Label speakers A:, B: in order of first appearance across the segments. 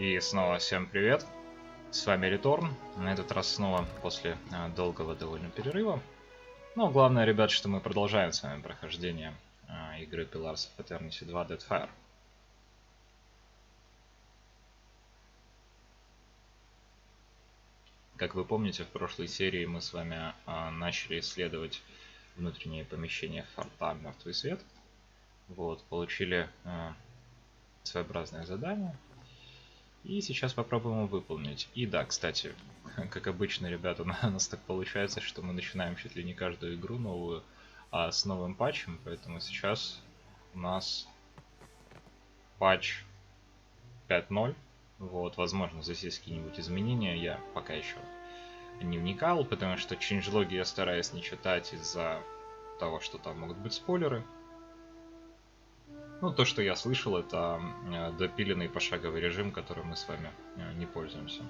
A: И снова всем привет, с вами Реторн, на этот раз снова после долгого довольно перерыва. Но главное, ребят, что мы продолжаем с вами прохождение игры Pillars of Eternity 2 Deadfire. Как вы помните, в прошлой серии мы с вами начали исследовать внутренние помещения форта Мертвый Свет. Вот, получили своеобразное задание. И сейчас попробуем его выполнить. И да, кстати, как обычно, ребята, у нас так получается, что мы начинаем чуть ли не каждую игру новую с новым патчем. Поэтому сейчас у нас патч 5.0. Вот, возможно, здесь есть какие-нибудь изменения. Я пока еще не вникал, потому что чейнджлоги я стараюсь не читать из-за того, что там могут быть спойлеры. Ну, то, что я слышал, это допиленный пошаговый режим, которым мы с вами не пользуемся.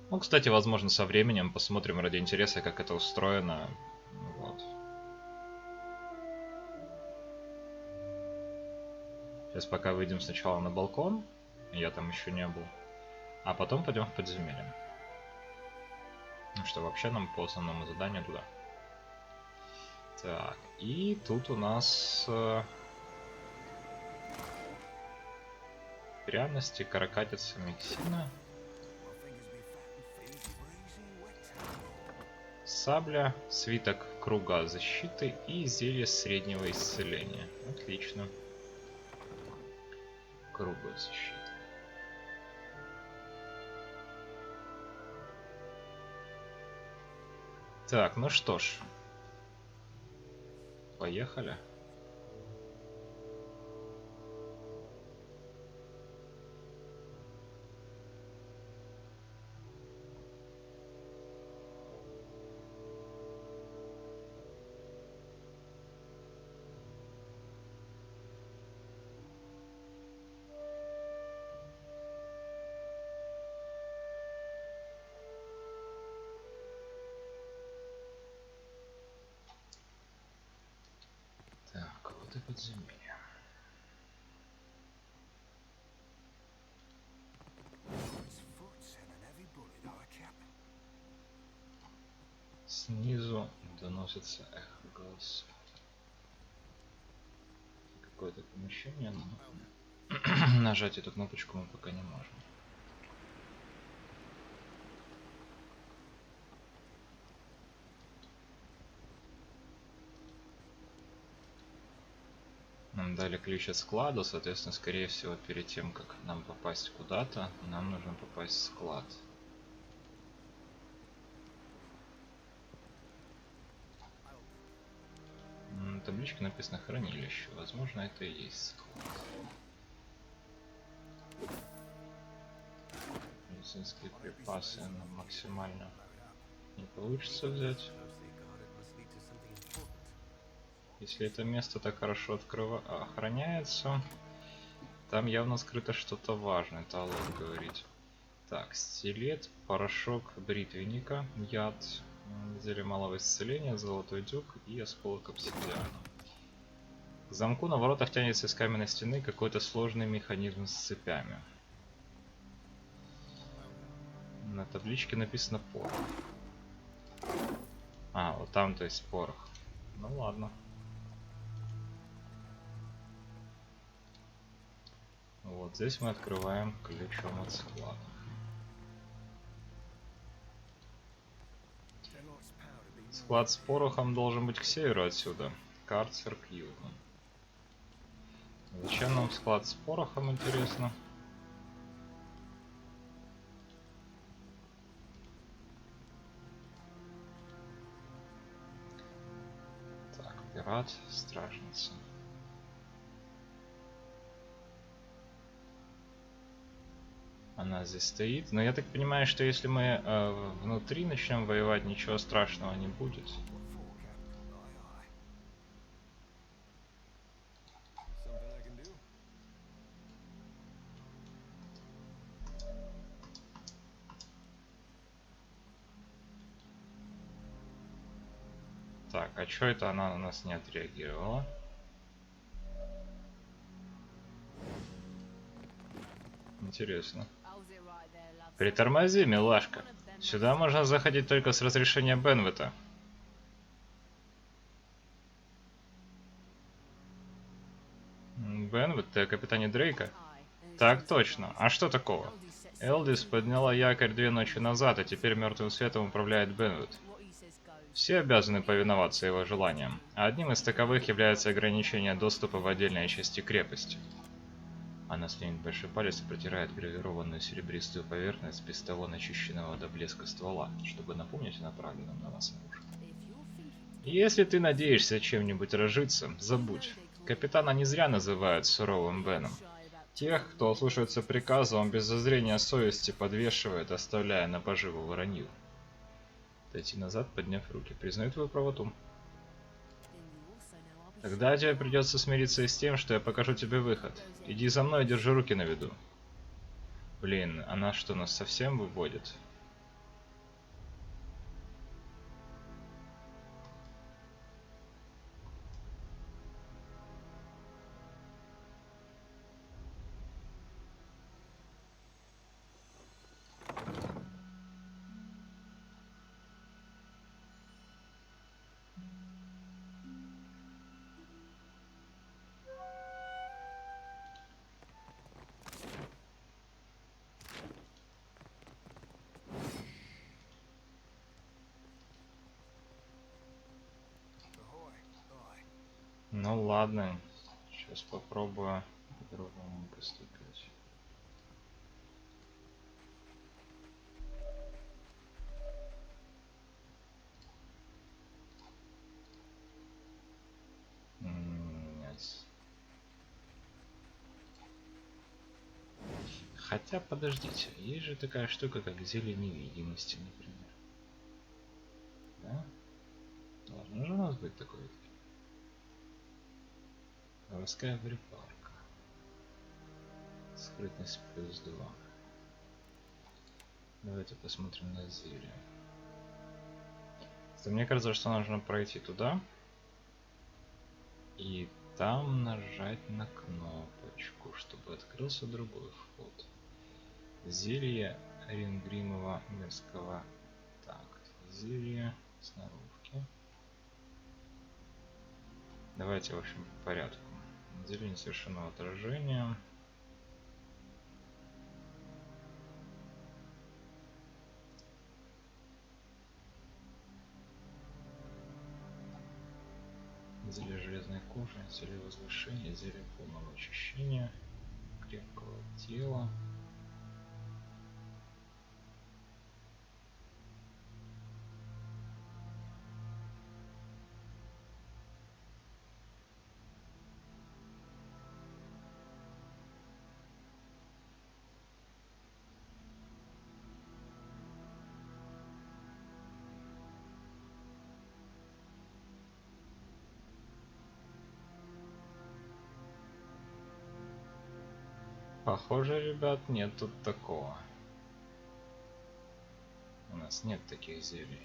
A: Ну, кстати, возможно, со временем посмотрим ради интереса, как это устроено. Вот. Сейчас пока выйдем сначала на балкон. Я там еще не был. А потом пойдем в подземелье. Ну что, вообще нам по основному заданию туда. Так, и тут у нас пряности, каракатица, миксина. Сабля, свиток круга защиты и зелье среднего исцеления. Отлично. Круга защиты. Так, ну что ж. Поехали. Так, вот и подземелье. Снизу доносится эхо голоса. Какое-то помещение, но нажать эту кнопочку мы пока не можем. Нам дали ключ от склада, соответственно, скорее всего, перед тем, как нам попасть куда-то, нам нужно попасть в склад. На табличке написано хранилище. Возможно, это и есть склад. Медицинские припасы нам максимально не получится взять. Если это место так хорошо охраняется, там явно скрыто что-то важное, Талон говорит. Так, стилет, порошок бритвенника, яд, зелье малого исцеления, золотой дюк и осколок обсидиана. К замку на воротах тянется из каменной стены какой-то сложный механизм с цепями. На табличке написано порох. А, вот там то есть порох. Ну ладно. Вот здесь мы открываем ключом от склада. Склад с порохом должен быть к северу отсюда. Карцер к югу. Зачем нам склад с порохом, интересно? Так, пират, стражница. Она здесь стоит. Но я так понимаю, что если мы внутри начнем воевать, ничего страшного не будет. Так, а чё это она на нас не отреагировала? Интересно. Притормози, милашка. Сюда можно заходить только с разрешения Бенвета. Бенвет, ты о капитане Дрейка? Так точно. А что такого? Элдис подняла якорь 2 ночи назад, и теперь мертвым светом управляет Бенвет. Все обязаны повиноваться его желаниям, а одним из таковых является ограничение доступа в отдельные части крепости. Она снимет большой палец и протирает гравированную серебристую поверхность без того начищенного до блеска ствола, чтобы напомнить о направленном на нас оружии. Если ты надеешься чем-нибудь разжиться, забудь. Капитана не зря называют суровым Беном. Тех, кто ослушается приказа, он без зазрения совести подвешивает, оставляя на поживу воронью. Дойти назад, подняв руки. Признаю твою правоту. Тогда тебе придется смириться и с тем, что я покажу тебе выход. Иди за мной и держи руки на виду. Блин, она что, нас совсем выводит? Ну ладно, сейчас попробую по-другому поступить. Нет. Хотя, подождите, есть же такая штука, как зелье невидимости, например. Да? Должно же у нас быть такое. Городская припарка. Скрытность +2. Давайте посмотрим на зелье. Мне кажется, что нужно пройти туда. И там нажать на кнопочку, чтобы открылся другой вход. Зелье Рингримова мирского. Так, зелье сноровки. Давайте, в общем, по порядку. Зелье несовершенного отражения. Зелье железной кожи, зелье возвышения, зелье полного очищения, крепкого тела. Похоже, ребят, нет тут такого. У нас нет таких зелий.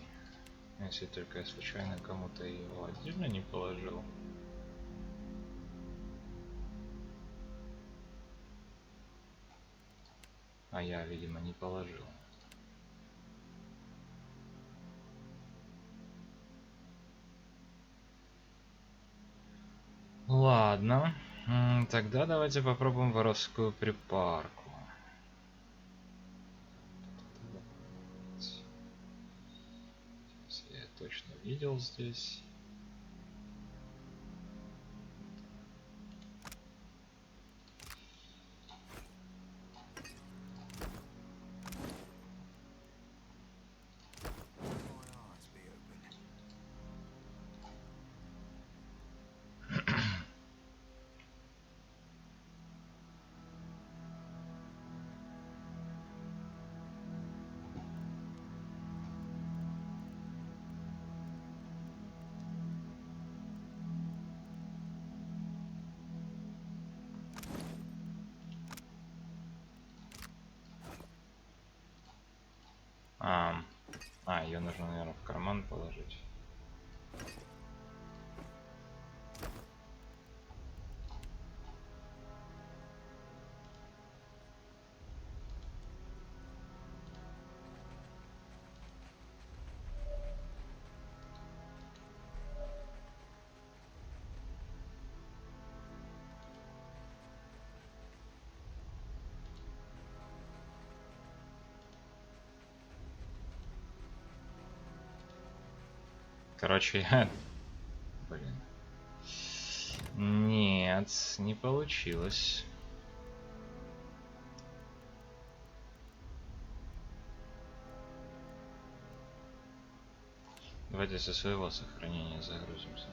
A: Если только я случайно кому-то его отдельно не положил. А я, видимо, не положил. Ладно. Тогда давайте попробуем воровскую припарку. Сейчас я точно видел здесь. Ее нужно, наверное, в карман положить. Короче, я... Блин. Нет, не получилось. Давайте со своего сохранения загрузимся.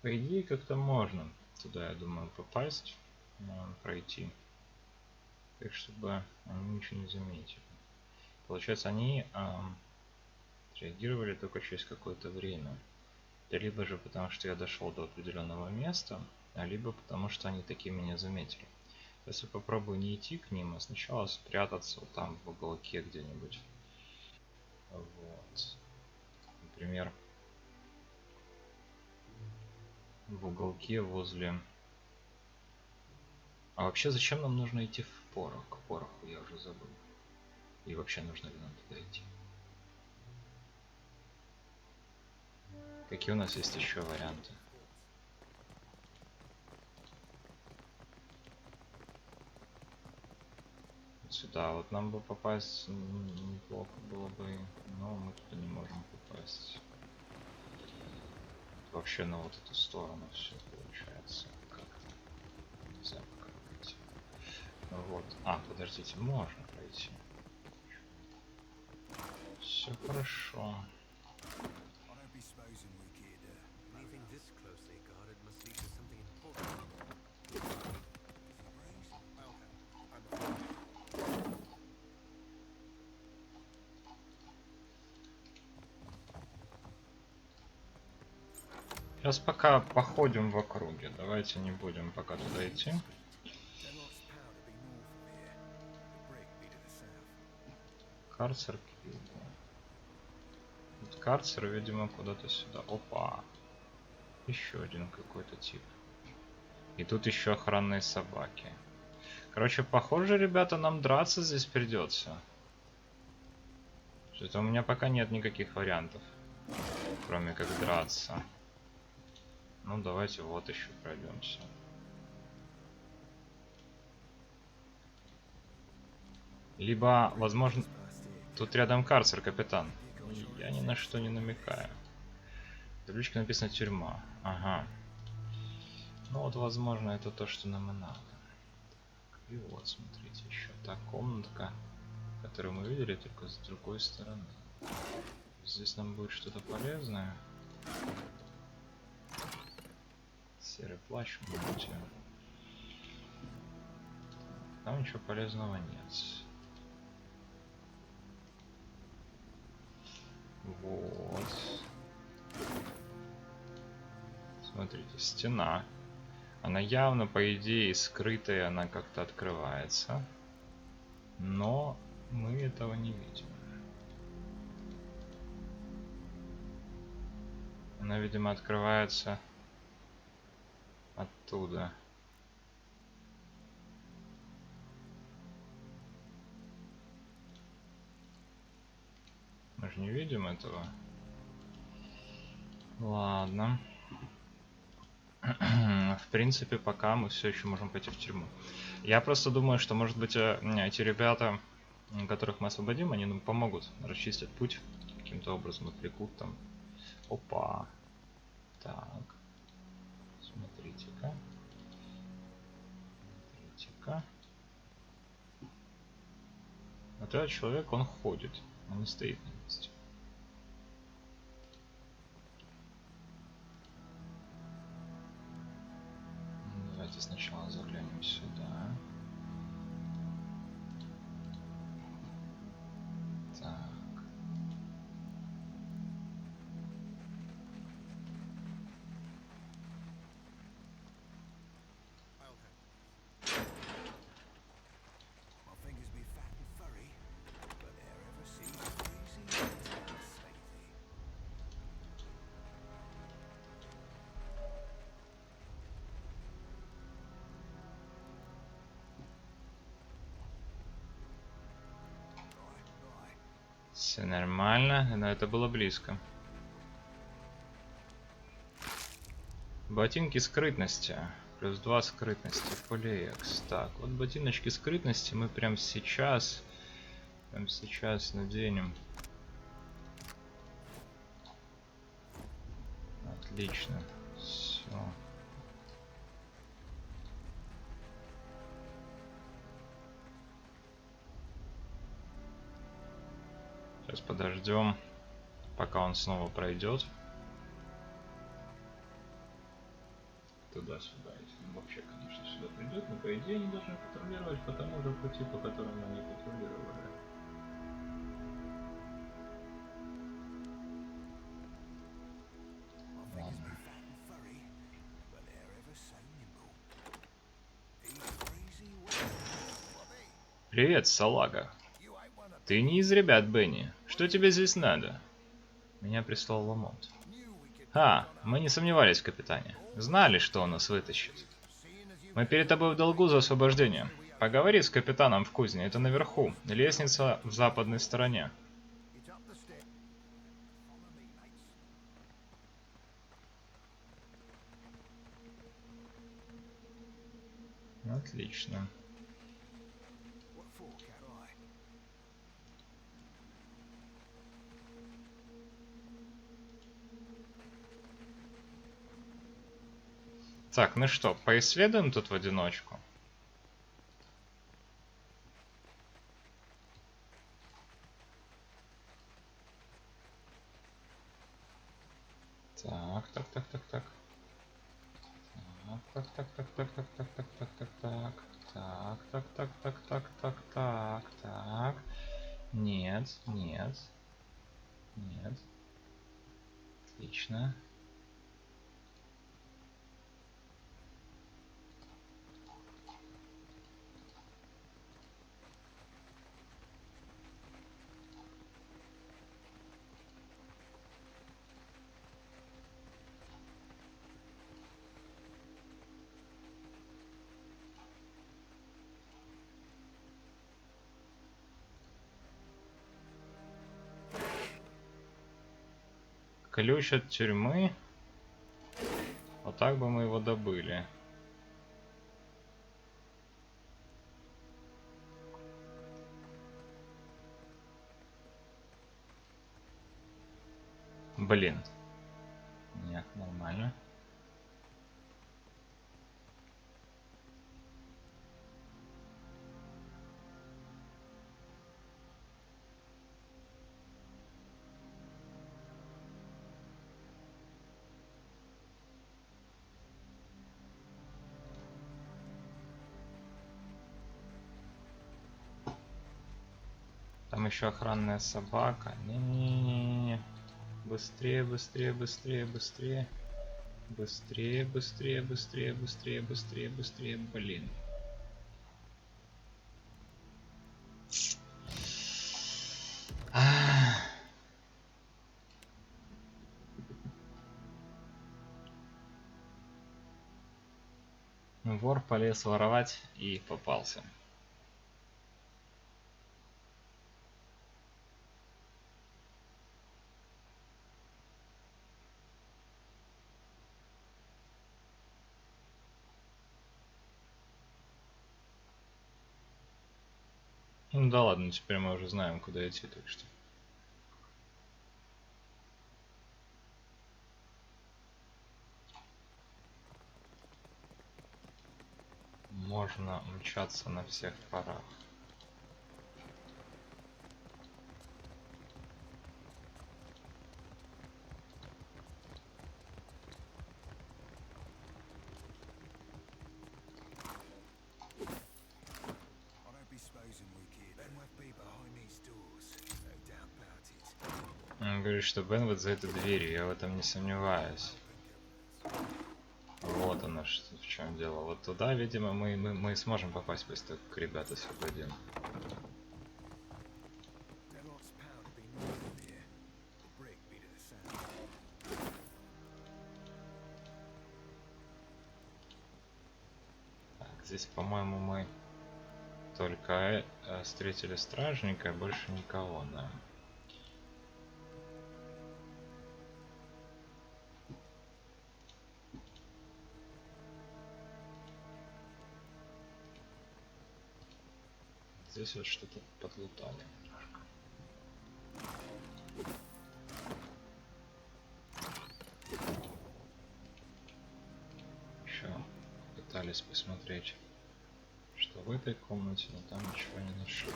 A: По идее, как-то можно туда, я думаю, попасть, пройти. Так, чтобы они ничего не заметили. Получается, они реагировали только через какое-то время. Да либо же потому, что я дошел до определенного места, а либо потому, что они такие меня заметили. Если попробую не идти к ним, а сначала спрятаться вот там в уголке где-нибудь. Вот. Например, в уголке возле... А вообще, зачем нам нужно идти в порох? К пороху я уже забыл. И вообще, нужно ли нам туда идти? Какие у нас есть еще варианты? Сюда вот нам бы попасть неплохо было бы, но мы туда не можем попасть. Вообще на вот эту сторону все получается как-то. Нельзя пока пройти. Ну вот. А, подождите, можно пройти. Все хорошо. Сейчас пока походим в округе. Давайте не будем пока туда идти. Карцер. Вот карцер, видимо, куда-то сюда. Опа. Еще один какой-то тип. И тут еще охранные собаки. Короче, похоже, ребята, нам драться здесь придется. Что-то у меня пока нет никаких вариантов. Кроме как драться. Ну, давайте вот еще пройдемся. Либо, возможно... Тут рядом карцер, капитан. Я ни на что не намекаю. В табличке написано тюрьма. Ага. Ну вот, возможно, это то, что нам и надо. И вот, смотрите, еще та комнатка, которую мы видели, только с другой стороны. Здесь нам будет что-то полезное. Серый плащ, может. Там ничего полезного нет. Вот. Смотрите, стена. Она явно, по идее, скрытая, она как-то открывается. Но мы этого не видим. Она, видимо, открывается оттуда. Мы же не видим этого. Ладно. В принципе, пока мы все еще можем пойти в тюрьму. Я просто думаю, что, может быть, эти ребята, которых мы освободим, они нам помогут расчистить путь. Каким-то образом отвлекут там. Опа. Так. Смотрите-ка. Смотрите-ка. Вот этот человек, он ходит. Он не стоит на месте. Давайте сначала заглянем сюда. Так. Все нормально, но это было близко. Ботинки скрытности. Плюс 2 скрытности. Поле X. Так, вот ботиночки скрытности мы прям сейчас наденем. Отлично. Все. Сейчас подождем, пока он снова пройдет. Туда-сюда, если он вообще, конечно, сюда придет, но по идее они должны патрулировать по тому же пути, по которому они патрулировали. Ладно. Привет, салага. Ты не из ребят, Бенни. Что тебе здесь надо? Меня прислал Ламонт. Мы не сомневались в капитане. Знали, что он нас вытащит. Мы перед тобой в долгу за освобождение. Поговори с капитаном в кузне, это наверху. Лестница в западной стороне. Отлично. Так, ну что, поисследуем тут в одиночку? Так, так, так, так, так. Так, так, так, так, так, так, так, так, так, так. Так, так, так, так, так, так, так, так. Нет, нет. Нет. Отлично. Ключ от тюрьмы. Вот так бы мы его добыли. Блин. Нет, нормально. Там еще охранная собака. Не-не-не-не. Быстрее, быстрее, быстрее, быстрее. Быстрее, быстрее, быстрее, быстрее, быстрее, быстрее, блин. Вор полез воровать и попался. Ну да ладно, теперь мы уже знаем, куда идти, так что. Можно мчаться на всех парах. Он говорит, что Бен вот за этой дверью, я в этом не сомневаюсь. Вот оно, что, в чем дело. Вот туда, видимо, мы сможем попасть после того, как ребята освободим. Так, здесь, по-моему, мы только встретили стражника, больше никого, да. здесь вот что-то подлутали немножко. Еще пытались посмотреть, что в этой комнате, но там ничего не нашли.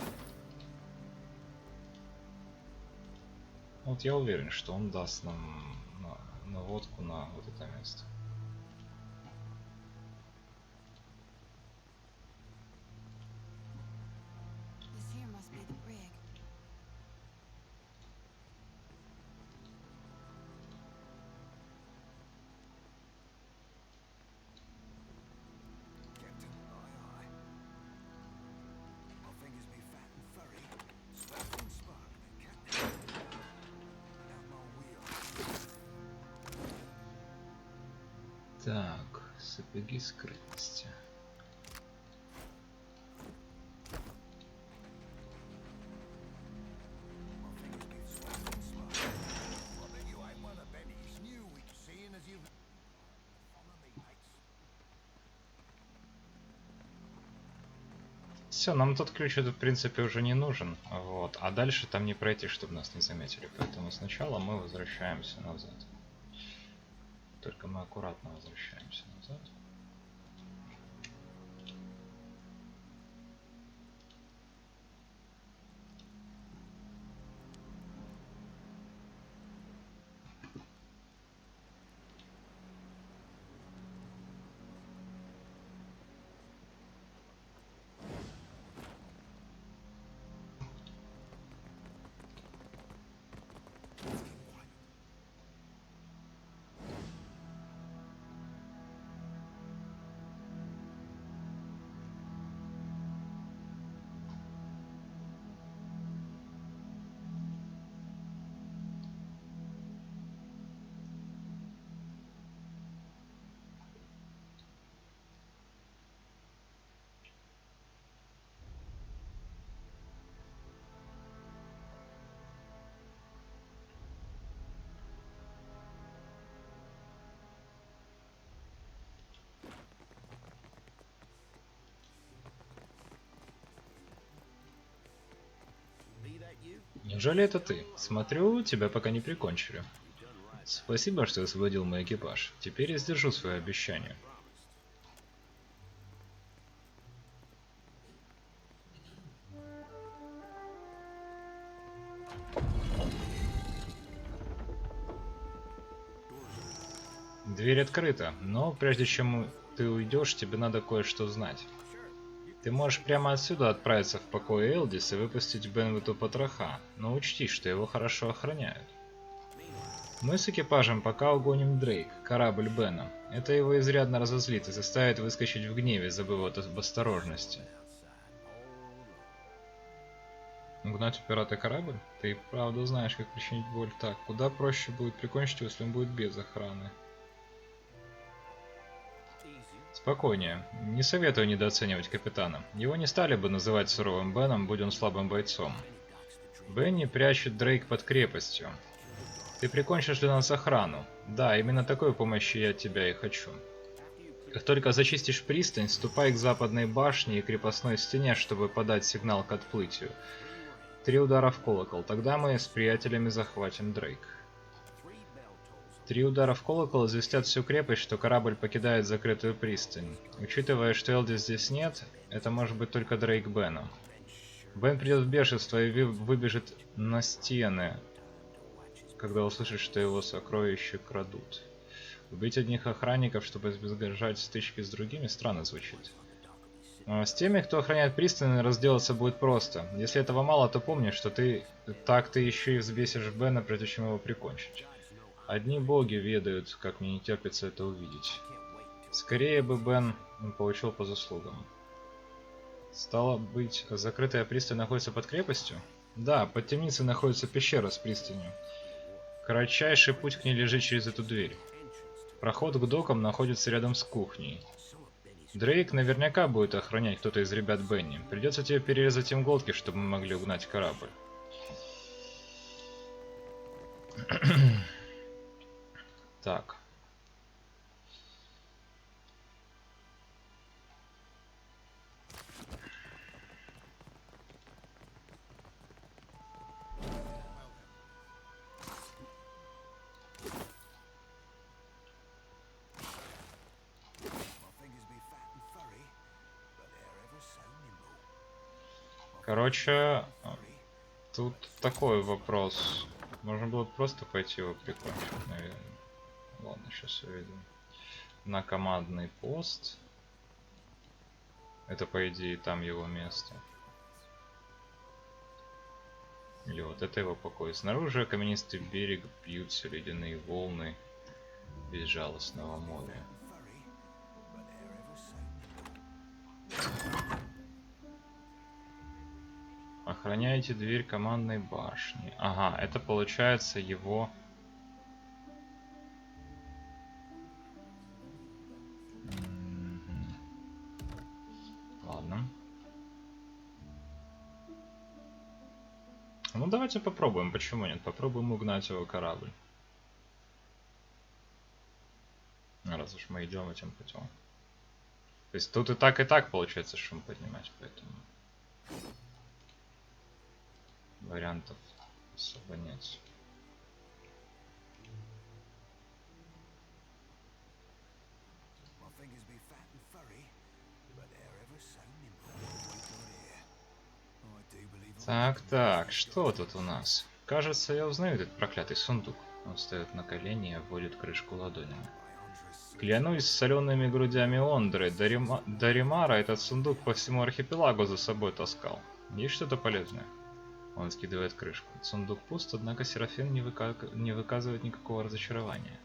A: Вот я уверен, что он даст нам наводку на вот это место. Так, сапоги скрытности. Все, нам тот ключ это в принципе уже не нужен, вот, а дальше там не пройти, чтобы нас не заметили, поэтому сначала мы возвращаемся назад. Только мы аккуратно возвращаемся назад. Неужели это ты? Смотрю, тебя пока не прикончили. Спасибо, что освободил мой экипаж. Теперь я сдержу свое обещание. Дверь открыта, но прежде чем ты уйдешь, тебе надо кое-что знать. Ты можешь прямо отсюда отправиться в покой Элдис и выпустить Бенвиту потроха, но учти, что его хорошо охраняют. Мы с экипажем пока угоним Дрейк, корабль Бена. Это его изрядно разозлит и заставит выскочить в гневе, забыв об осторожности. Угнать у пирата корабль? Ты и правда знаешь, как причинить боль. Так, куда проще будет прикончить его, если он будет без охраны. Спокойнее. Не советую недооценивать капитана. Его не стали бы называть суровым Беном, будь он слабым бойцом. Бенни прячет Дрейк под крепостью. Ты прикончишь для нас охрану. Да, именно такой помощи я от тебя и хочу. Как только зачистишь пристань, ступай к западной башне и крепостной стене, чтобы подать сигнал к отплытию. 3 удара в колокол, тогда мы с приятелями захватим Дрейк. 3 удара в колокол известят всю крепость, что корабль покидает закрытую пристань. Учитывая, что Элди здесь нет, это может быть только Дрейк Бену. Бен придет в бешенство и выбежит на стены, когда услышит, что его сокровища крадут. Убить одних охранников, чтобы избежать стычки с другими, странно звучит. С теми, кто охраняет пристань, разделаться будет просто. Если этого мало, то помни, что ты еще и взбесишь Бена, прежде чем его прикончить. Одни боги ведают, как мне не терпится это увидеть. Скорее бы Бен получил по заслугам. Стало быть, закрытая пристань находится под крепостью? Да, под темницей находится пещера с пристанью. Кратчайший путь к ней лежит через эту дверь. Проход к докам находится рядом с кухней. Дрейк наверняка будет охранять кто-то из ребят Бенни. Придется тебе перерезать им глотки, чтобы мы могли угнать корабль. Так. Короче, тут такой вопрос. Можно было просто пойти его прикончить, наверное. Ладно, сейчас увидим. На командный пост. Это, по идее, там его место. Или вот это его покой. Снаружи каменистый берег, бьются ледяные волны безжалостного моря. Охраняйте дверь командной башни. Ага, это получается его... Ладно. Ну давайте попробуем, почему нет? Попробуем угнать его корабль. Раз уж мы идем этим путем. То есть тут и так получается шум поднимать, поэтому вариантов особо нет. Так, что тут у нас? Кажется, я узнаю этот проклятый сундук. Он встает на колени и обводит крышку ладонями. Клянусь солеными грудями Ондры, Даримара этот сундук по всему архипелагу за собой таскал. Есть что-то полезное? Он скидывает крышку. Сундук пуст, однако Серафим не выказывает никакого разочарования.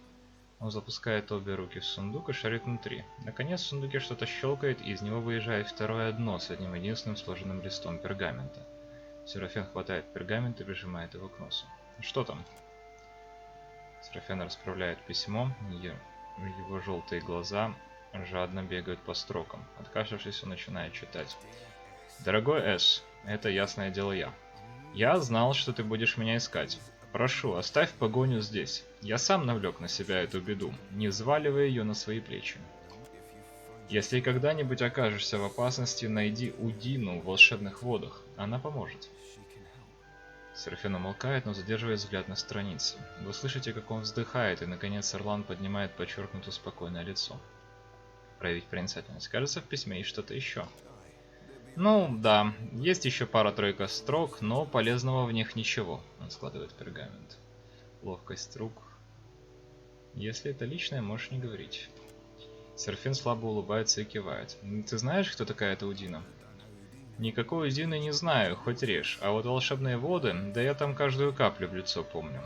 A: Он запускает обе руки в сундук и шарит внутри. Наконец в сундуке что-то щелкает, и из него выезжает второе дно с одним единственным сложенным листом пергамента. Серафим хватает пергамент и прижимает его к носу. Что там? Серафим расправляет письмо, его желтые глаза жадно бегают по строкам. Откашлявшись, он начинает читать. Дорогой Эш, это ясное дело я. Я знал, что ты будешь меня искать. Прошу, оставь погоню здесь. Я сам навлек на себя эту беду, не взваливая ее на свои плечи. Если когда-нибудь окажешься в опасности, найди Удину в волшебных водах. Она поможет. Серафим умолкает, но задерживает взгляд на странице. Вы слышите, как он вздыхает, и наконец Орлан поднимает подчеркнуто спокойное лицо. Проявить проницательность. Кажется, в письме есть что-то еще. Ну, да, есть еще пара-тройка строк, но полезного в них ничего. Он складывает пергамент. Ловкость рук. Если это личное, можешь не говорить. Серафим слабо улыбается и кивает. Ты знаешь, кто такая эта Удина? Никакой Удины не знаю, хоть режь. А вот волшебные воды, да я там каждую каплю в лицо помню.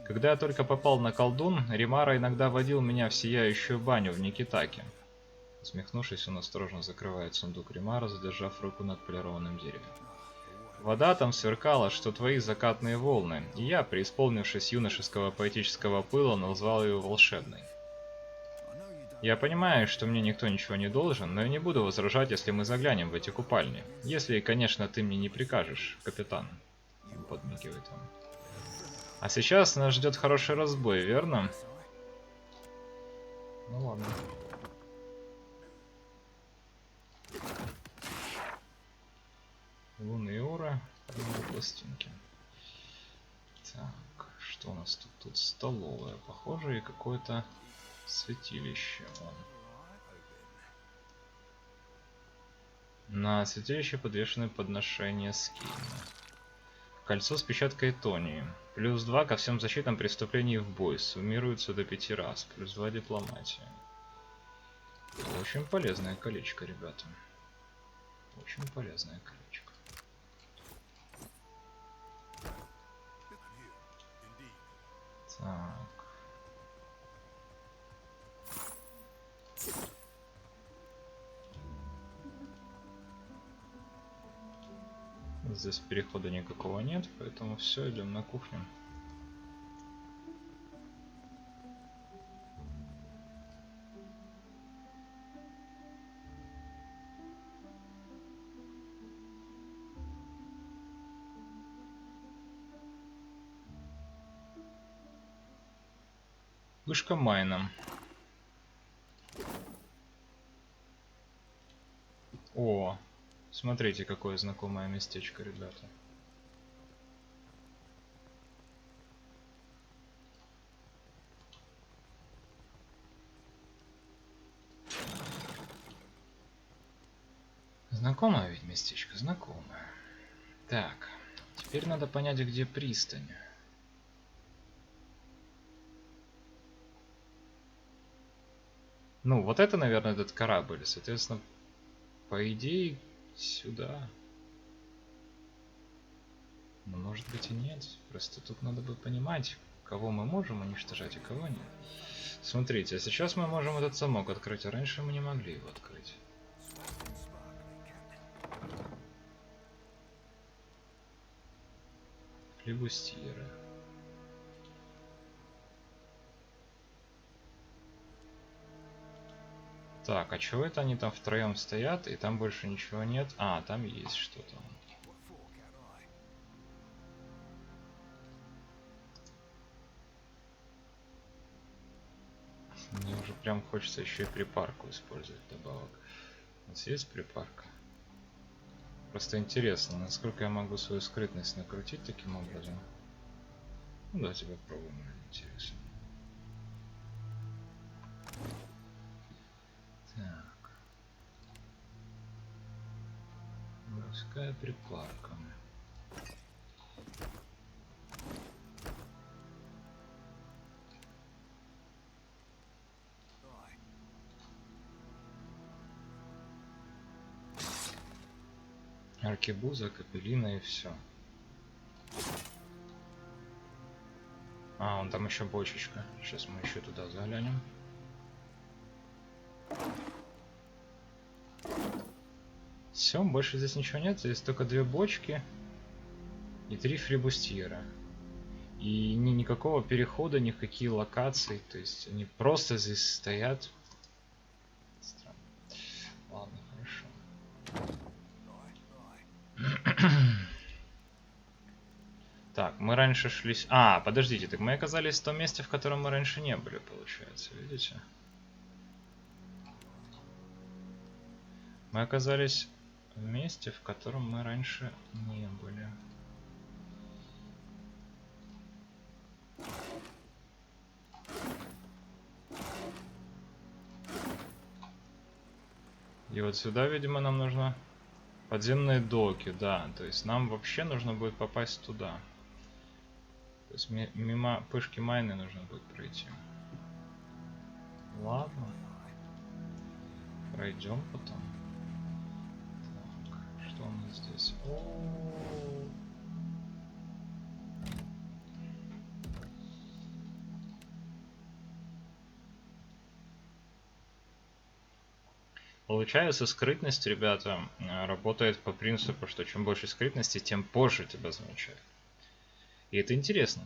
A: Когда я только попал на колдун, Римара иногда водил меня в сияющую баню в Никитаке. Усмехнувшись, он осторожно закрывает сундук Римара, задержав руку над полированным деревом. Вода там сверкала, что твои закатные волны, и я, преисполнившись юношеского поэтического пыла, назвал ее волшебной. Я понимаю, что мне никто ничего не должен, но я не буду возражать, если мы заглянем в эти купальни. Если, конечно, ты мне не прикажешь, капитан. Подмигивает он. А сейчас нас ждет хороший разбой, верно? Ну ладно. Лунные уры, пластинки. Так, что у нас тут? Тут столовая, похоже, и какое-то святилище. На святилище подвешены подношения скина. Кольцо с печаткой Тонии. Плюс 2 ко всем защитам преступлений в бой. Суммируется до 5 раз. Плюс 2 дипломатия. Очень полезное колечко, ребята. Очень полезное колечко. Так. Здесь перехода никакого нет, поэтому все, идем на кухню. Вышка Майна. О, смотрите, какое знакомое местечко, ребята. Знакомое ведь местечко, знакомое. Так, теперь надо понять, где пристань. Ну, вот это, наверное, этот корабль. Соответственно, по идее, сюда. Но может быть и нет. Просто тут надо бы понимать, кого мы можем уничтожать, а кого нет. Смотрите, а сейчас мы можем этот замок открыть, а раньше мы не могли его открыть. Флибустьеры. Так, а чего это они там втроем стоят, и там больше ничего нет? А, там есть что-то. Мне уже прям хочется еще и припарку использовать добавок. У нас есть припарка? Просто интересно, насколько я могу свою скрытность накрутить таким образом. Ну, давайте попробуем, интересно. Так. Морская припарка. Аркебуза, капеллина и все. А, вон там еще бочечка. Сейчас мы еще туда заглянем. Все, больше здесь ничего нет. Здесь только 2 бочки и 3 флибустьера. И никакого перехода, ни в какие локации. То есть они просто здесь стоят. Странно. Ладно, хорошо. Так, мы раньше шли... А, подождите, так мы оказались в том месте, в котором мы раньше не были, получается, видите? Мы оказались в месте, в котором мы раньше не были. И вот сюда, видимо, нам нужно подземные доки, да. То есть нам вообще нужно будет попасть туда. То есть мимо пышки майны нужно будет пройти. Ладно. Пройдем потом. Так, что у нас здесь? О-о-о. Получается, скрытность, ребята, работает по принципу, что чем больше скрытности, тем позже тебя замечают. И это интересно.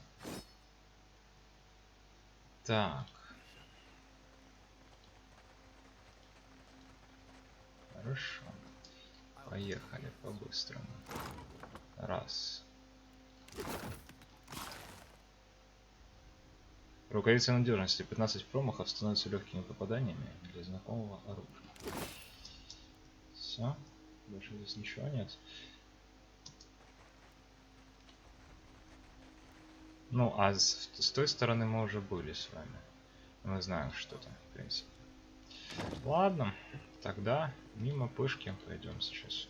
A: Так. Хорошо. Поехали по-быстрому. Раз. Рукавица надежности. 15 промахов становятся легкими попаданиями для знакомого оружия. Все. Больше здесь ничего нет. Ну, а с той стороны мы уже были с вами. Мы знаем, что там, в принципе. Ладно, тогда мимо пышки пойдем сейчас.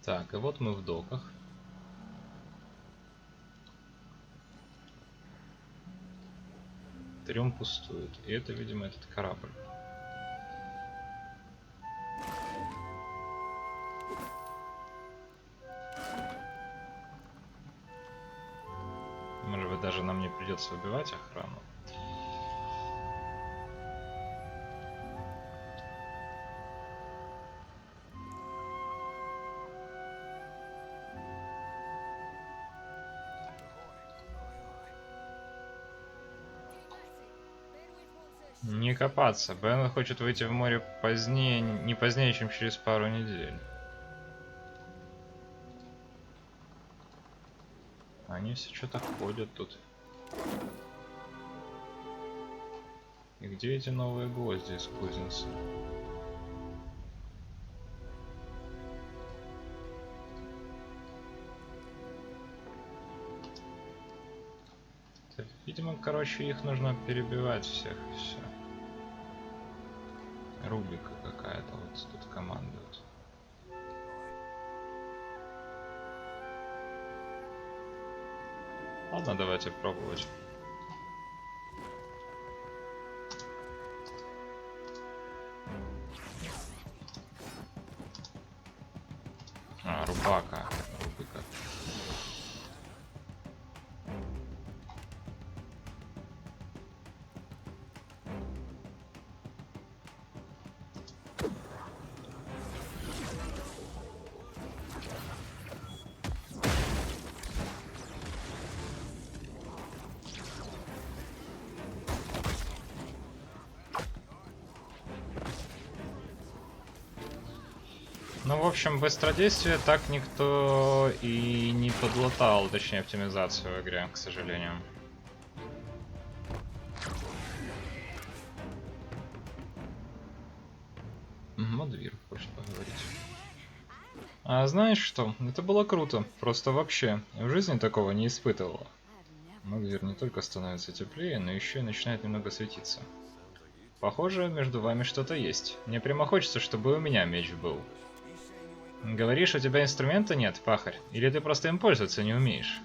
A: Так, и вот мы в доках. Трем пустует. И это, видимо, этот корабль. Может быть, даже нам не придется убивать охрану. Не копаться. Бен хочет выйти в море позднее, не позднее, чем через пару недель. Они все что-то ходят тут. И где эти новые гвозди из кузницы? Видимо, короче, их нужно перебивать всех, и все. Рубика какая-то вот тут командует. Ладно, давайте пробовать. Рубака. Рубика. Ну, в общем, быстродействие так никто и не подлатал, точнее, оптимизацию в игре, к сожалению. Мадвир хочет поговорить. А знаешь что? Это было круто. Просто вообще. В жизни такого не испытывала. Мадвир не только становится теплее, но еще и начинает немного светиться. Похоже, между вами что-то есть. Мне прямо хочется, чтобы у меня меч был. Говоришь, у тебя инструмента нет, пахарь? Или ты просто им пользоваться не умеешь?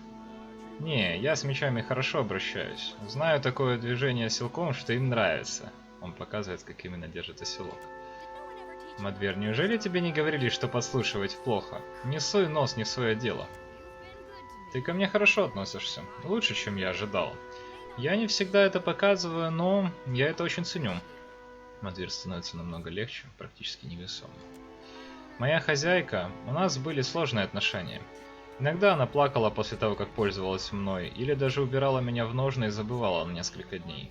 A: Не, я с мечами хорошо обращаюсь. Знаю такое движение силком, что им нравится. Он показывает, как именно держит оселок. Мадвер, неужели тебе не говорили, что подслушивать плохо? Не суй нос не в свое дело. Ты ко мне хорошо относишься. Лучше, чем я ожидал. Я не всегда это показываю, но я это очень ценю. Мадвер становится намного легче, практически невесомым. Моя хозяйка, у нас были сложные отношения. Иногда она плакала после того, как пользовалась мной, или даже убирала меня в ножны и забывала на несколько дней.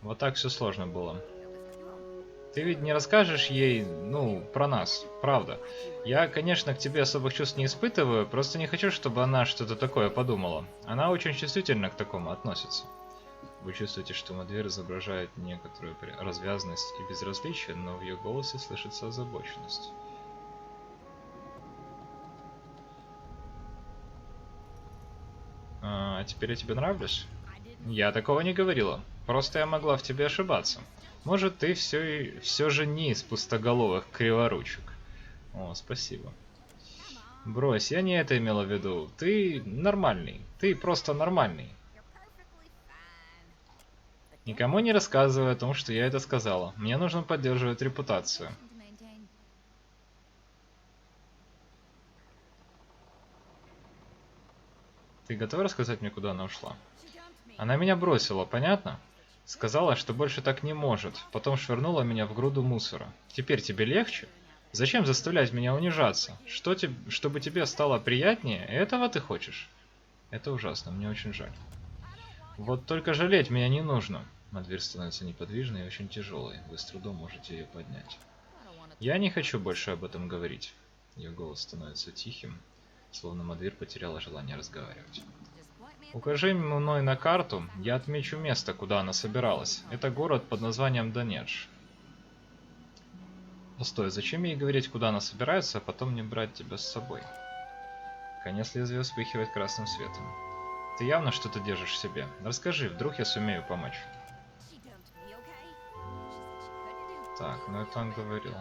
A: Вот так все сложно было. Ты ведь не расскажешь ей, ну, про нас, правда. Я, конечно, к тебе особых чувств не испытываю, просто не хочу, чтобы она что-то такое подумала. Она очень чувствительно к такому относится. Вы чувствуете, что Мадвер изображает некоторую развязность и безразличие, но в ее голосе слышится озабоченность. А теперь я тебе нравлюсь? Я такого не говорила. Просто я могла в тебе ошибаться. Может, ты все же не из пустоголовых криворучек. О, спасибо. Брось, я не это имела в виду. Ты нормальный. Ты просто нормальный. Никому не рассказывай о том, что я это сказала. Мне нужно поддерживать репутацию. Ты готова рассказать мне, куда она ушла? Она меня бросила, понятно? Сказала, что больше так не может, потом швырнула меня в груду мусора. Теперь тебе легче? Зачем заставлять меня унижаться? Чтобы тебе стало приятнее? Этого ты хочешь? Это ужасно, мне очень жаль. Вот только жалеть меня не нужно. Дверь становится неподвижной и очень тяжелой. Вы с трудом можете ее поднять. Я не хочу больше об этом говорить. Ее голос становится тихим, словно Мадвир потеряла желание разговаривать. Укажи мной на карту, я отмечу место, куда она собиралась. Это город под названием Донедж. Постой, зачем ей говорить, куда она собирается, а потом не брать тебя с собой? Конец лезвия вспыхивает красным светом. Ты явно что-то держишь в себе. Расскажи, вдруг я сумею помочь. Так, ну это он говорил.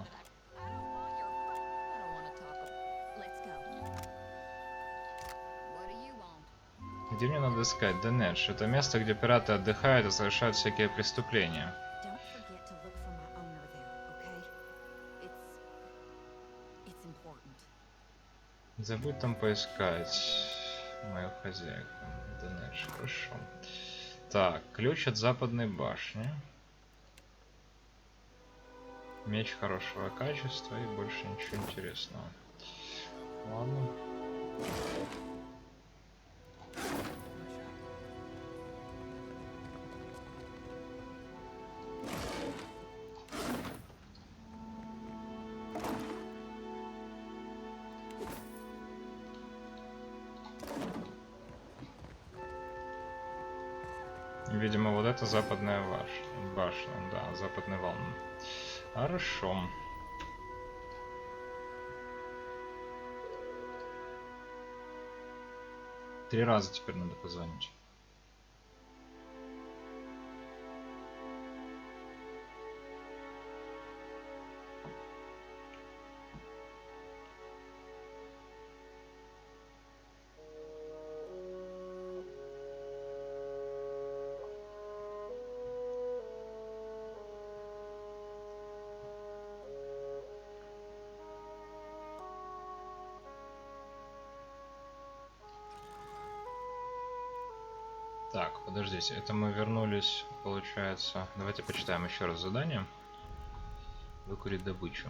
A: Где мне надо искать? Донедж. Это место, где пираты отдыхают и совершают всякие преступления. Не забудь там поискать мою хозяйку. Донедж, хорошо. Так, ключ от западной башни. Меч хорошего качества и больше ничего интересного. Ладно. Видимо, вот это западная башня. Да, западный вал. Хорошо. Три раза теперь надо позвонить. Так, подождите, это мы вернулись, получается. Давайте почитаем еще раз задание. Выкурить добычу.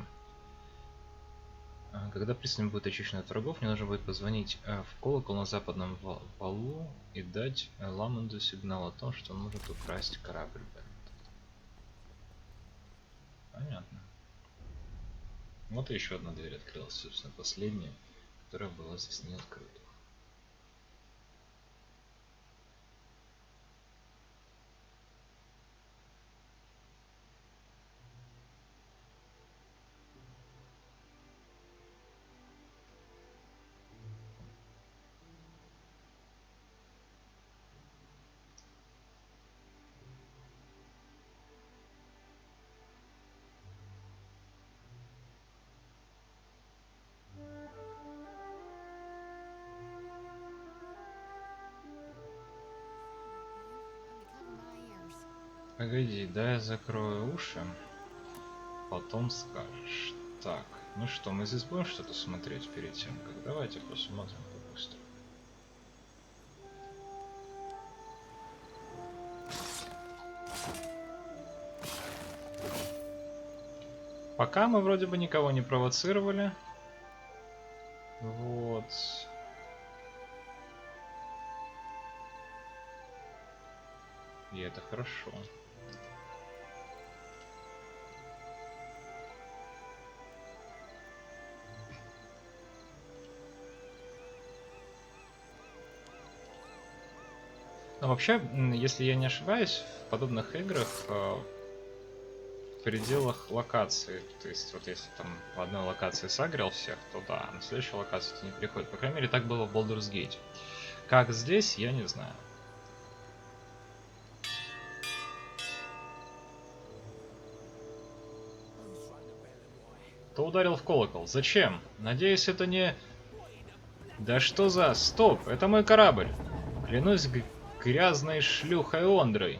A: Когда пристань будет очищена от врагов, мне нужно будет позвонить в колокол на западном валу и дать Ламонду сигнал о том, что он может украсть корабль. Понятно. Вот и еще одна дверь открылась, собственно, последняя, которая была здесь не открыта. Погоди, да я закрою уши, потом скажешь. Так, ну что, мы здесь будем что-то смотреть перед тем, как давайте посмотрим побыстрее. Пока мы вроде бы никого не провоцировали. Вот. И это хорошо. Но вообще, если я не ошибаюсь, в подобных играх в пределах локации, то есть вот если там в одной локации сагрил всех, то да, на следующую локацию это не приходит. По крайней мере, так было в Baldur's Gate. Как здесь, я не знаю. Кто ударил в колокол? Зачем? Надеюсь, это не... Да что за... Стоп, это мой корабль. Клянусь грязной шлюхой Ондрой.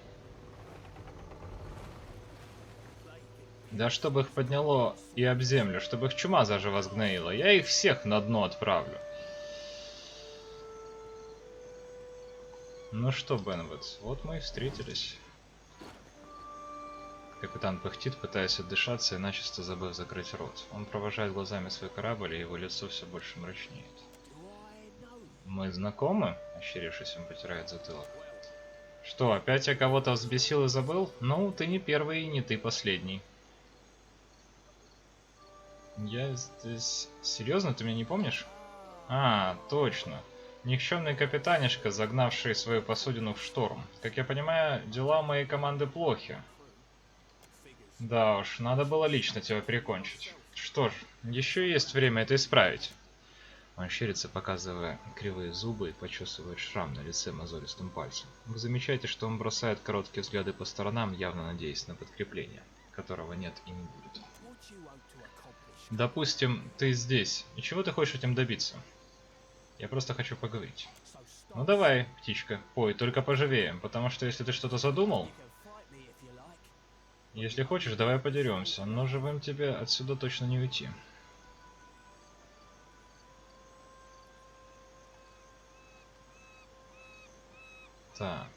A: Да чтобы их подняло и об землю, чтобы их чума заживо сгноила. Я их всех на дно отправлю. Ну что, Бенвуд, вот мы и встретились. Капитан пыхтит, пытаясь отдышаться и начисто забыв закрыть рот. Он провожает глазами свой корабль, и его лицо все больше мрачнеет. Мы знакомы? Ощерившись, он потирает затылок. Что, опять я кого-то взбесил и забыл? Ну, ты не первый и не ты последний. Я здесь... Серьезно, ты меня не помнишь? А, точно. Никчемный капитанишка, загнавший свою посудину в шторм. Как я понимаю, дела моей команды плохи. Да уж, надо было лично тебя прикончить. Что ж, еще есть время это исправить. Он щерится, показывая кривые зубы и почесывает шрам на лице мозолистым пальцем. Вы замечаете, что он бросает короткие взгляды по сторонам, явно надеясь на подкрепление, которого нет и не будет. Допустим, ты здесь. И чего ты хочешь этим добиться? Я просто хочу поговорить. Ну давай, птичка, пой, только поживее, потому что если ты что-то задумал... Если хочешь, давай подеремся, но живым тебе отсюда точно не уйти. Так.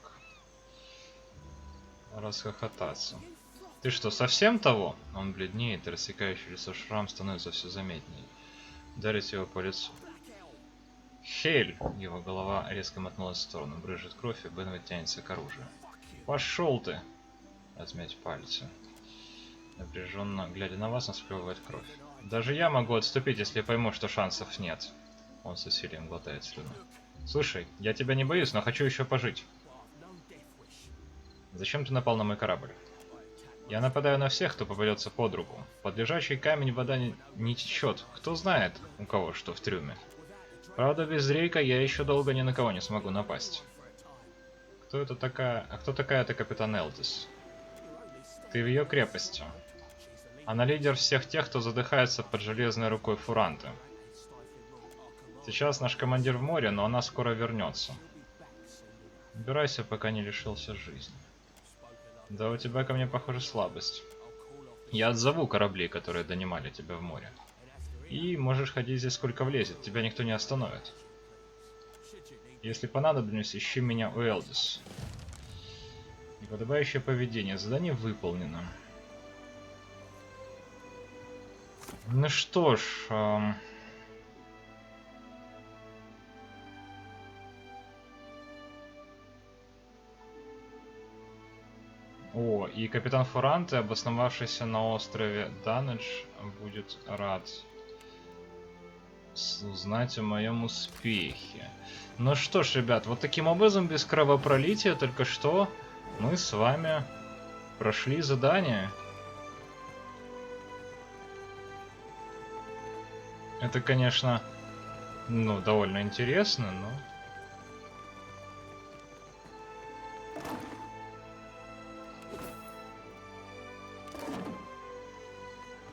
A: Расхохотаться. Ты что, совсем того? Он бледнеет, и рассекающий лицо шрам становится все заметнее. Дарит его по лицу. Хель! Его голова резко мотнулась в сторону, брызжет кровь, и Бенвуд тянется к оружию. Пошел ты! Размять пальцы. Напряженно, глядя на вас, он сплевывает кровь. Даже я могу отступить, если пойму, что шансов нет. Он с усилием глотает слюну. Слушай, я тебя не боюсь, но хочу еще пожить. Зачем ты напал на мой корабль? Я нападаю на всех, кто попадется под руку. Под лежачий камень вода не течет. Кто знает, у кого что в трюме. Правда, без Дрейка я еще долго ни на кого не смогу напасть. Кто это такая... А кто такая эта капитан Элдис? Ты в ее крепости. Она лидер всех тех, кто задыхается под железной рукой Фуранты. Сейчас наш командир в море, но она скоро вернется. Убирайся, пока не лишился жизни. Да у тебя ко мне, похоже, слабость. Я отзову корабли, которые донимали тебя в море. И можешь ходить здесь сколько влезет, тебя никто не остановит. Если понадоблюсь, ищи меня у Элдис. Неподобающее поведение. Задание выполнено. Ну что ж... О, и капитан Фуранте, обосновавшийся на острове Данедж, будет рад узнать о моем успехе. Ну что ж, ребят, вот таким образом, без кровопролития, только что мы с вами прошли задание. Это, конечно, ну, довольно интересно, но...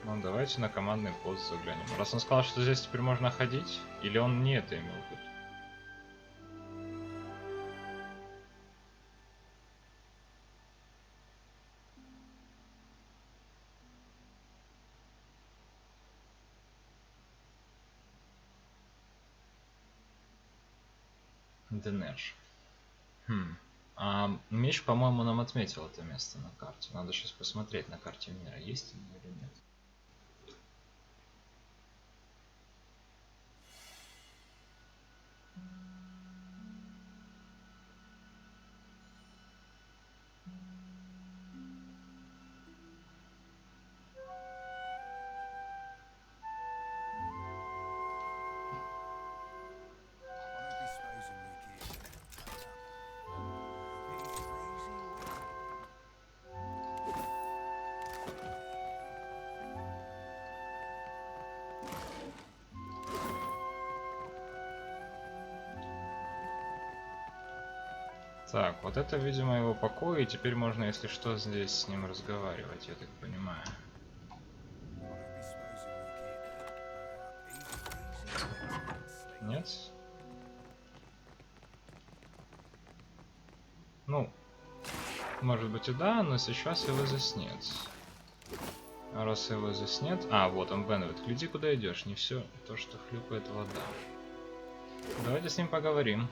A: Ну, давайте на командный пост заглянем. Раз он сказал, что здесь теперь можно ходить, или он не это имел в виду? Денеш. А меч, по-моему, нам отметил это место на карте. Надо сейчас посмотреть на карте мира, есть оно или нет. Так, вот это, видимо, его покой, и теперь можно, если что, здесь с ним разговаривать, я так понимаю. Нет? Ну, может быть и да, но сейчас его здесь нет. А раз его здесь нет... А, вот он, Бенвит. Гляди, куда идешь, не все то, что хлюпает вода. Давайте с ним поговорим.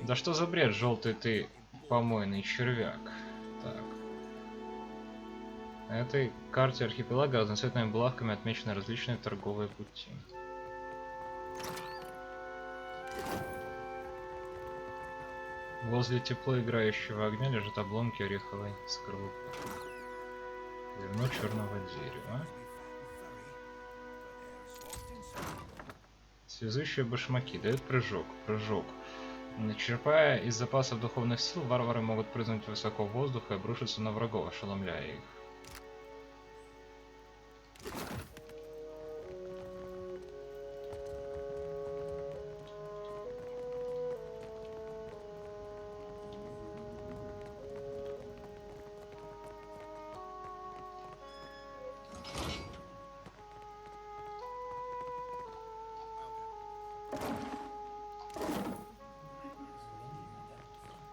A: Да что за бред, желтый ты помойный червяк. Так. На этой карте архипелага разноцветными булавками отмечены различные торговые пути. Возле тепло играющего огня лежат обломки ореховой скорлупы. Зерно черного дерева. Связующие башмаки дают прыжок. Черпая из запасов духовных сил, варвары могут прыгнуть высоко в воздух и обрушиться на врагов, ошеломляя их.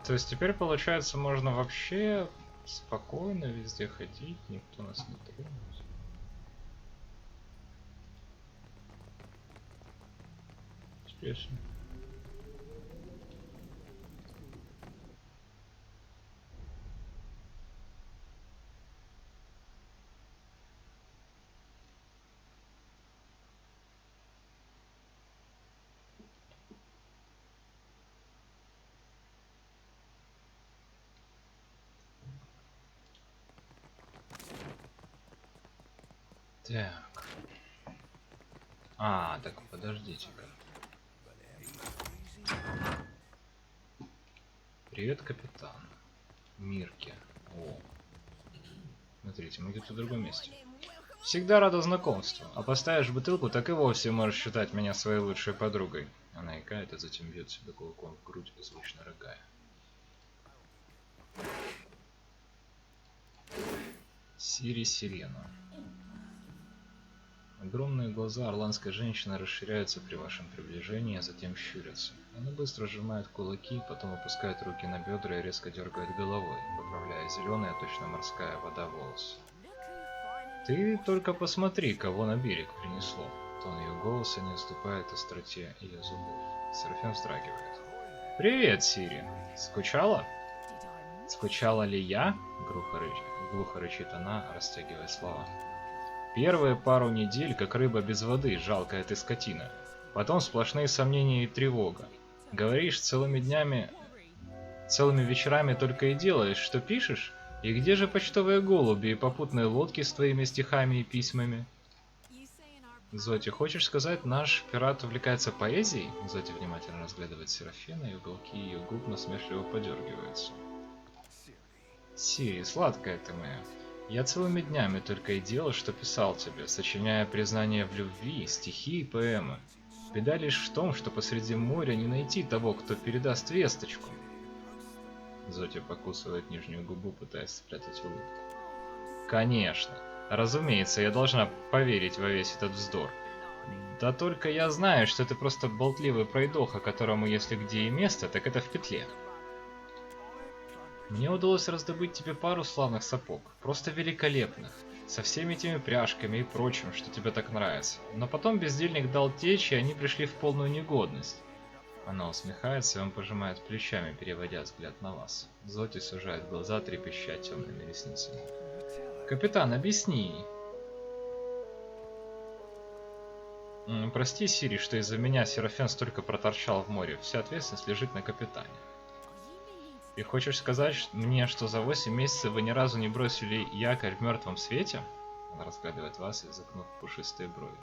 A: То есть теперь, получается, можно вообще спокойно везде ходить, никто нас не тронет. Интересно. Так. А, так подождите-ка. Привет, капитан. Мирки. О. Смотрите, мы где-то в другом месте. Всегда рада знакомству. А поставишь бутылку, так и вовсе можешь считать меня своей лучшей подругой. Она икает, а затем бьет себя кулаком в грудь, звучно рыгая. Сири Сирена. Огромные глаза орландской женщины расширяются при вашем приближении, а затем щурятся. Она быстро сжимает кулаки, потом опускает руки на бедра и резко дергает головой, поправляя зеленые, точно морская вода, волосы. Ты только посмотри, кого на берег принесло. Тон ее голоса не уступает остроте ее зубов. Серафим вздрагивает. Привет, Сири. Скучала? Скучала ли я? Глухо рычит она, растягивая слова. Первые пару недель, как рыба без воды, жалкая ты скотина. Потом сплошные сомнения и тревога. Говоришь, целыми вечерами только и делаешь, что пишешь? И где же почтовые голуби и попутные лодки с твоими стихами и письмами? Зоти, хочешь сказать, наш пират увлекается поэзией? Зоти внимательно разглядывает Серафина, и уголки ее губ насмешливо подергиваются. Сири, сладкая ты моя. Я целыми днями только и делал, что писал тебе, сочиняя признания в любви, стихи и поэмы. Беда лишь в том, что посреди моря не найти того, кто передаст весточку. Зоти покусывает нижнюю губу, пытаясь спрятать улыбку. Конечно. Разумеется, я должна поверить во весь этот вздор. Да только я знаю, что ты просто болтливый пройдоха, которому если где и место, так это в петле. Мне удалось раздобыть тебе пару славных сапог, просто великолепных, со всеми этими пряжками и прочим, что тебе так нравится. Но потом бездельник дал течь, и они пришли в полную негодность. Она усмехается, и он пожимает плечами, переводя взгляд на вас. Зоти сужает глаза, трепеща темными ресницами. Капитан, объясни. Прости, Сири, что из-за меня Серафен столько проторчал в море. Вся ответственность лежит на капитане. Ты хочешь сказать мне, что за 8 месяцев вы ни разу не бросили якорь в мертвом свете? Она разглядывает вас, изогнув пушистые брови.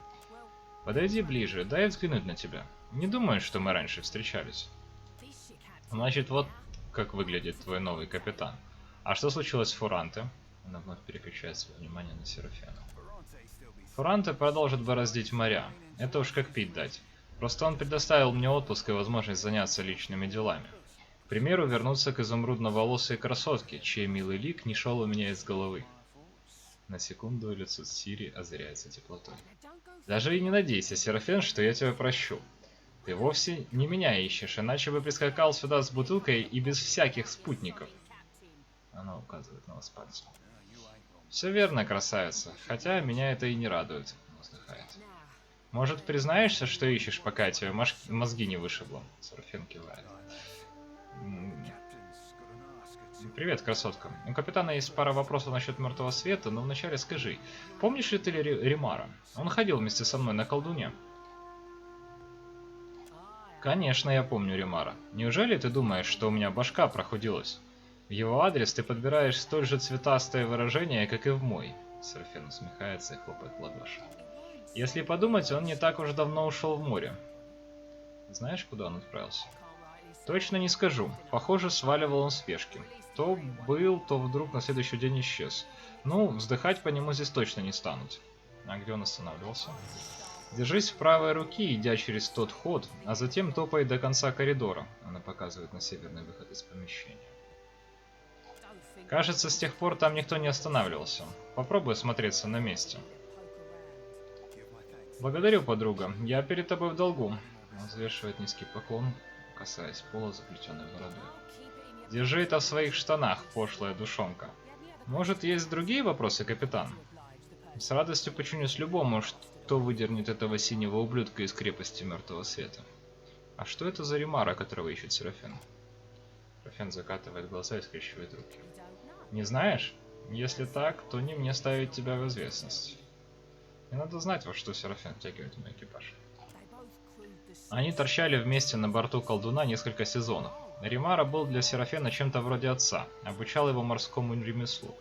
A: Подойди ближе, дай взглянуть на тебя. Не думаю, что мы раньше встречались. Значит, вот как выглядит твой новый капитан. А что случилось с Фуранте? Она вновь переключает свое внимание на Серафена. Фуранте продолжит бороздить моря. Это уж как пить дать. Просто он предоставил мне отпуск и возможность заняться личными делами. К примеру, вернуться к изумрудно-волосой красотке, чей милый лик не шел у меня из головы. На секунду лицо Сири озаряется теплотой. Даже и не надейся, Серафен, что я тебя прощу. Ты вовсе не меня ищешь, иначе бы прискакал сюда с бутылкой и без всяких спутников. Она указывает на вас пальцем. Все верно, красавица, хотя меня это и не радует, вздыхает. Может, признаешься, что ищешь, пока тебе мозги не вышибло? Серафен кивает. Привет, красотка. У капитана есть пара вопросов насчет Мертвого Света, но вначале скажи, помнишь ли ты Римара? Он ходил вместе со мной на колдуне. Конечно, я помню Римара. Неужели ты думаешь, что у меня башка прохудилась? В его адрес ты подбираешь столь же цветастое выражение, как и в мой. Серафин усмехается и хлопает в ладоши. Если подумать, он не так уж давно ушел в море. Знаешь, куда он отправился? Точно не скажу. Похоже, сваливал он в спешке. То был, то вдруг на следующий день исчез. Ну, вздыхать по нему здесь точно не станут. А где он останавливался? Держись в правой руки, идя через тот ход, а затем топай до конца коридора. Она показывает на северный выход из помещения. Кажется, с тех пор там никто не останавливался. Попробуй осмотреться на месте. Благодарю, подруга. Я перед тобой в долгу. Он взвешивает низкий поклон, касаясь пола заплетенной бородой. Держи это в своих штанах, пошлая душонка. Может, есть другие вопросы, капитан? С радостью починюсь любому, кто выдернет этого синего ублюдка из крепости Мертвого Света. А что это за Римара, которого ищет Серафин? Серафин закатывает глаза и скрещивает руки. Не знаешь? Если так, то не мне ставить тебя в известность. Мне надо знать, во что Серафин втягивает мой экипаж. Они торчали вместе на борту колдуна несколько сезонов. Римара был для Серафена чем-то вроде отца, обучал его морскому ремеслу.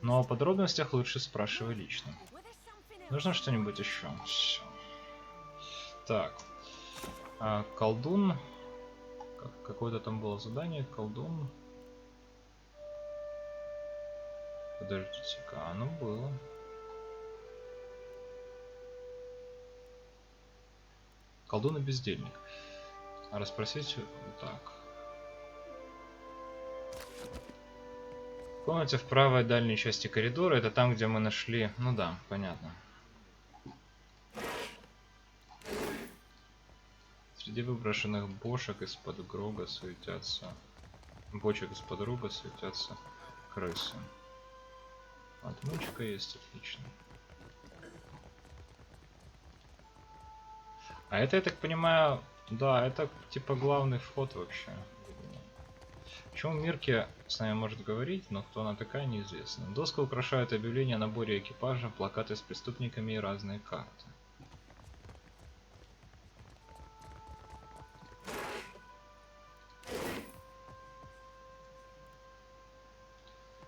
A: Но о подробностях лучше спрашивай лично. Нужно что-нибудь еще? Так. Колдун. Какое-то там было задание. Колдун. Подождите-ка, оно было. Колдун и бездельник. А расспросить так. В комнате в правой дальней части коридора. Это там, где мы нашли... Ну да, понятно. Среди выброшенных бошек из-под грога суетятся... Бочек из-под руга суетятся крысы. Отмычка есть, отлично. А это, я так понимаю... Да, это типа главный вход вообще. Почему Мирке с нами может говорить, но кто она такая, неизвестно. Доска украшает объявления о наборе экипажа, плакаты с преступниками и разные карты.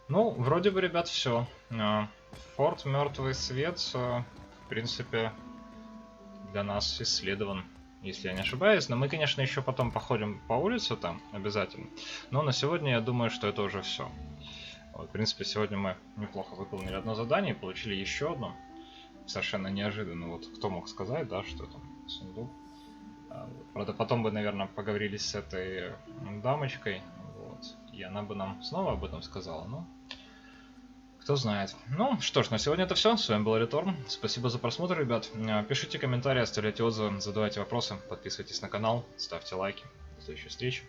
A: Ну, вроде бы, ребят, все. Форт Мертвый Свет, в принципе, для нас исследован, если я не ошибаюсь. Но мы, конечно, еще потом походим по улице там обязательно. Но на сегодня я думаю, что это уже все. Вот, в принципе, сегодня мы неплохо выполнили одно задание и получили еще одно. Совершенно неожиданно. Вот кто мог сказать, да, что там сундук. Правда, потом бы, наверное, поговорили с этой дамочкой. Вот, и она бы нам снова об этом сказала. Но кто знает. Ну что ж, на сегодня это все. С вами был Реторн. Спасибо за просмотр, ребят. Пишите комментарии, оставляйте отзывы, задавайте вопросы, подписывайтесь на канал, ставьте лайки. До следующей встречи.